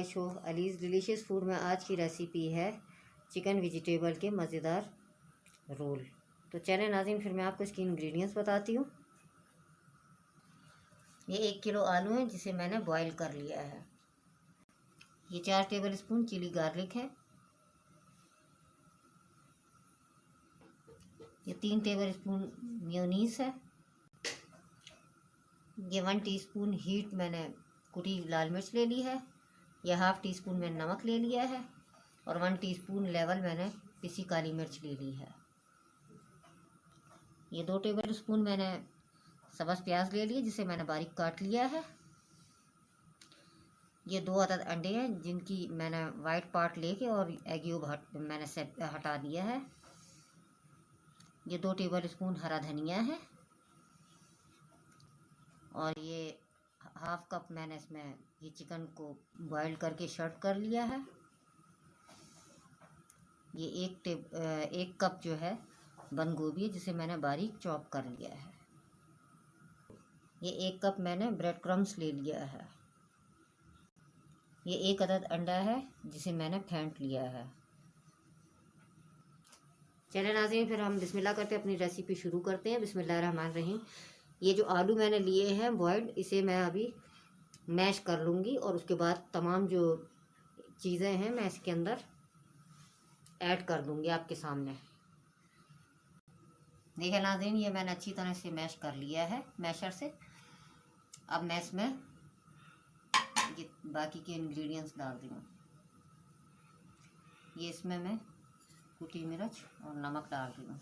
My show Ali's delicious food में आज की रेसिपी है चिकन वेजिटेबल के मज़ेदार रोल। तो चलें नाज़रीन, फिर मैं आपको इसकी इंग्रेडिएंट्स बताती हूँ। ये 1 किलो आलू है जिसे मैंने बॉईल कर लिया है। ये 4 टेबल स्पून चिली गार्लिक है। ये 3 टेबल स्पून मेयोनीज है। ये 1 टीस्पून हीट मैंने कुटी लाल मिर्च ले ली है। यह हाफ़ टी स्पून मैंने नमक ले लिया है और 1 टीस्पून लेवल मैंने पिसी काली मिर्च ले ली है। ये 2 टेबल स्पून मैंने सब्ज़ प्याज ले लिए जिसे मैंने बारीक काट लिया है। ये 2 अदद अंडे हैं जिनकी मैंने वाइट पार्ट लेके और एग योग मैंने से हटा दिया है। ये 2 टेबल स्पून हरा धनिया है और ये हाफ कप मैंने इसमें ये चिकन को बॉईल करके शर्ट कर लिया है। ये एक कप जो है बंद गोभी है जिसे मैंने बारीक चॉप कर लिया है। ये 1 कप मैंने ब्रेड क्रम्स ले लिया है। ये 1 अदद अंडा है जिसे मैंने फेंट लिया है। चलिए नाज़रीन, फिर हम बिस्मिल्लाह करते अपनी रेसिपी शुरू करते हैं। बिस्मिल्लाहिर्रहमानिर्रहीम। ये जो आलू मैंने लिए हैं बॉइल्ड, इसे मैं अभी मैश कर लूँगी और उसके बाद तमाम जो चीज़ें हैं मैं इसके अंदर ऐड कर दूँगी आपके सामने। देखिए नाज़रीन, ये मैंने अच्छी तरह से मैश कर लिया है मैशर से। अब मैं इसमें ये बाकी के इंग्रेडिएंट्स डाल दूँगी। ये इसमें मैं कुटी मिर्च और नमक डाल दूँगी।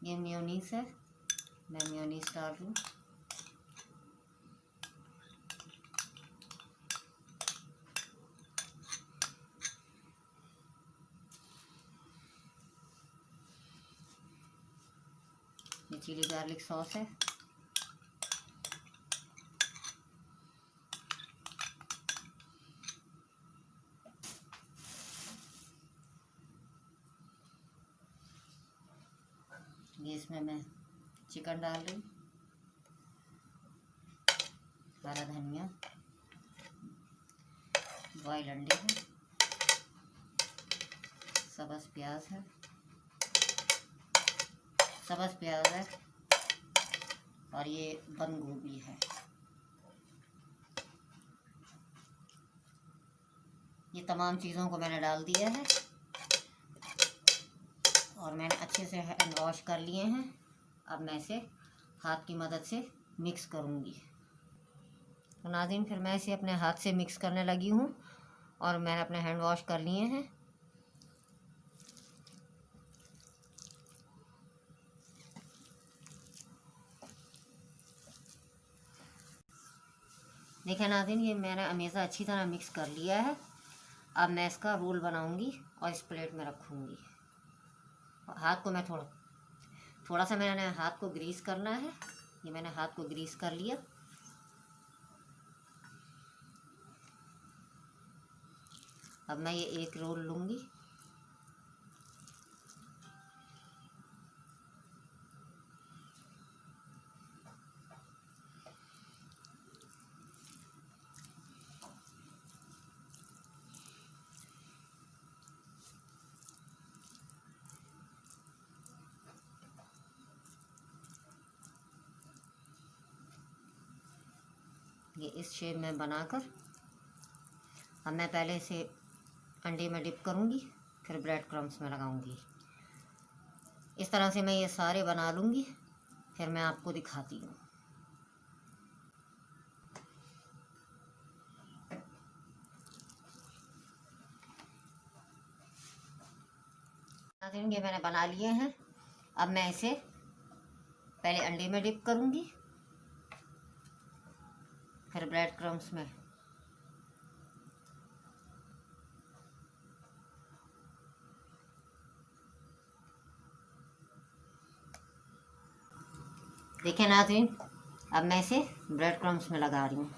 ये मेयोनीज है, मैं मेयोनीज डाल दूँ। ये चिली गार्लिक सॉस है। ये इसमें मैं चिकन डाल रही, हरा धनिया, बॉयल अंडे हैं, सब्ज़ प्याज है और ये बंद गोभी है। ये तमाम चीज़ों को मैंने डाल दिया है और मैंने अच्छे से हैंड वॉश कर लिए हैं। अब मैं इसे हाथ की मदद से मिक्स करूँगी। तो नाज़रीन, फिर मैं इसे अपने हाथ से मिक्स करने लगी हूँ और मैंने अपने हैंड वॉश कर लिए हैं। देखिए नाज़रीन, ये मैंने हमेशा अच्छी तरह मिक्स कर लिया है। अब मैं इसका रोल बनाऊंगी और इस प्लेट में रखूंगी। हाथ को मैं थोड़ा सा मैंने हाथ को ग्रीस करना है। ये मैंने हाथ को ग्रीस कर लिया। अब मैं ये एक रोल लूँगी। ये इस शेप में बनाकर अब मैं पहले इसे अंडे में डिप करूँगी, फिर ब्रेड क्रम्स में लगाऊंगी। इस तरह से मैं ये सारे बना लूँगी, फिर मैं आपको दिखाती हूँ। ये मैंने बना लिए हैं। अब मैं इसे पहले अंडे में डिप करूँगी, फिर ब्रेड क्रम्स में। देखिए नाज़रीन, अब मैं इसे ब्रेड क्रम्स में लगा रही हूँ।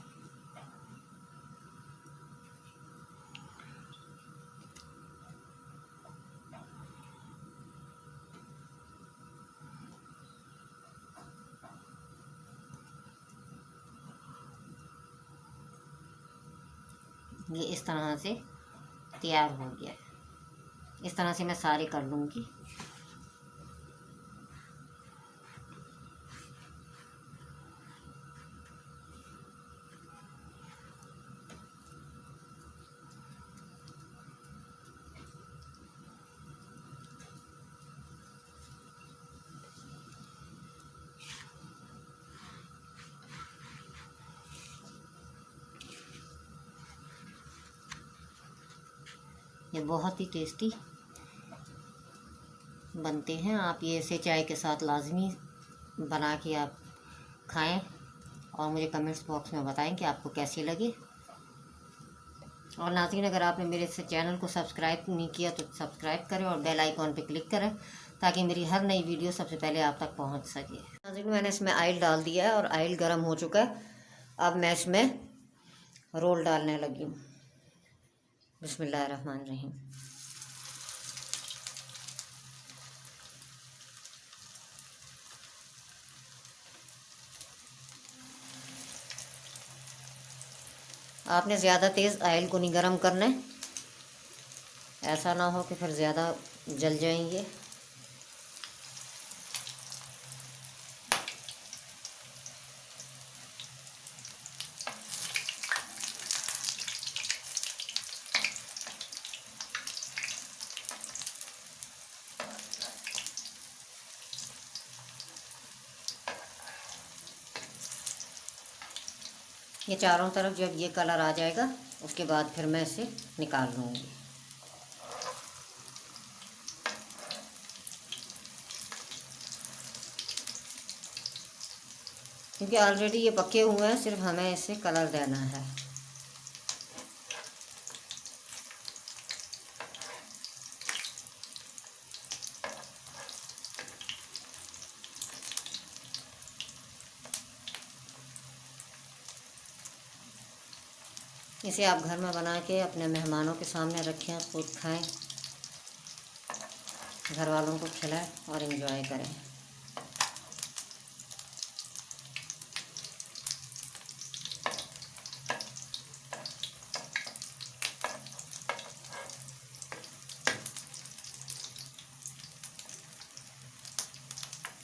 ये इस तरह से तैयार हो गया है। इस तरह से मैं सारे कर लूँगी। ये बहुत ही टेस्टी बनते हैं। आप ये इसे चाय के साथ लाजमी बना के आप खाएं और मुझे कमेंट्स बॉक्स में बताएं कि आपको कैसी लगी। और नाज़रीन, अगर आपने मेरे से चैनल को सब्सक्राइब नहीं किया तो सब्सक्राइब करें और बेल आइकॉन पे क्लिक करें ताकि मेरी हर नई वीडियो सबसे पहले आप तक पहुंच सके। नाज़रीन, मैंने इसमें ऑयल डाल दिया है और ऑयल गर्म हो चुका है। अब मैं इसमें रोल डालने लगी हूँ। बिस्मिल्लाहिर्रहमानिर्रहीम। आपने ज़्यादा तेज़ ऑयल को नहीं गर्म करना है, ऐसा ना हो कि फिर ज़्यादा जल जाएंगे। ये चारों तरफ जब ये कलर आ जाएगा उसके बाद फिर मैं इसे निकाल लूँगी। क्योंकि ऑलरेडी ये पके हुए हैं, सिर्फ हमें इसे कलर देना है। इसे आप घर में बना के अपने मेहमानों के सामने रखें, खुद खाएं, घर वालों को खिलाएं और एंजॉय करें।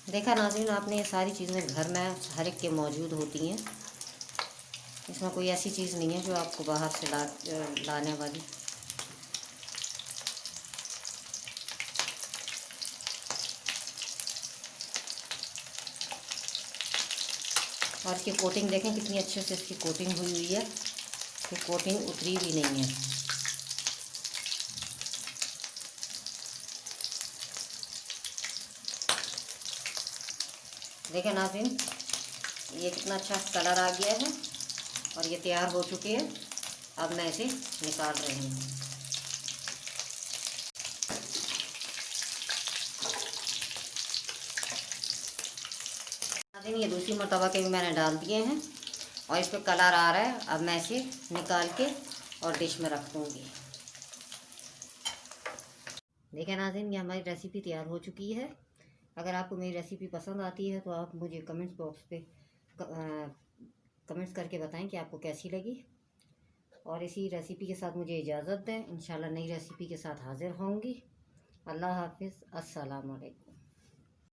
देखा नाज़रीन, आपने ये सारी चीज़ें घर में हर एक के मौजूद होती हैं। इसमें कोई ऐसी चीज़ नहीं है जो आपको बाहर से लाने वाली। और इसकी कोटिंग देखें कितनी अच्छे से इसकी कोटिंग हुई हुई है, इसकी कोटिंग उतरी भी नहीं है। देखें नाज़रीन, ये कितना अच्छा कलर आ गया है और ये तैयार हो चुके हैं। अब मैं इसे निकाल रही हूँ। नाज़रीन, ये दूसरी मरतबा के भी मैंने डाल दिए हैं और इस पर कलर आ रहा है। अब मैं इसे निकाल के और डिश में रख दूँगी। देखिए नाज़रीन, ये हमारी रेसिपी तैयार हो चुकी है। अगर आपको मेरी रेसिपी पसंद आती है तो आप मुझे कमेंट्स बॉक्स पे कमेंट्स करके बताएं कि आपको कैसी लगी। और इसी रेसिपी के साथ मुझे इजाज़त दें। इंशाल्लाह नई रेसिपी के साथ हाज़िर होंगी। अल्लाह हाफ़िज़। अस्सलाम वालेकुम।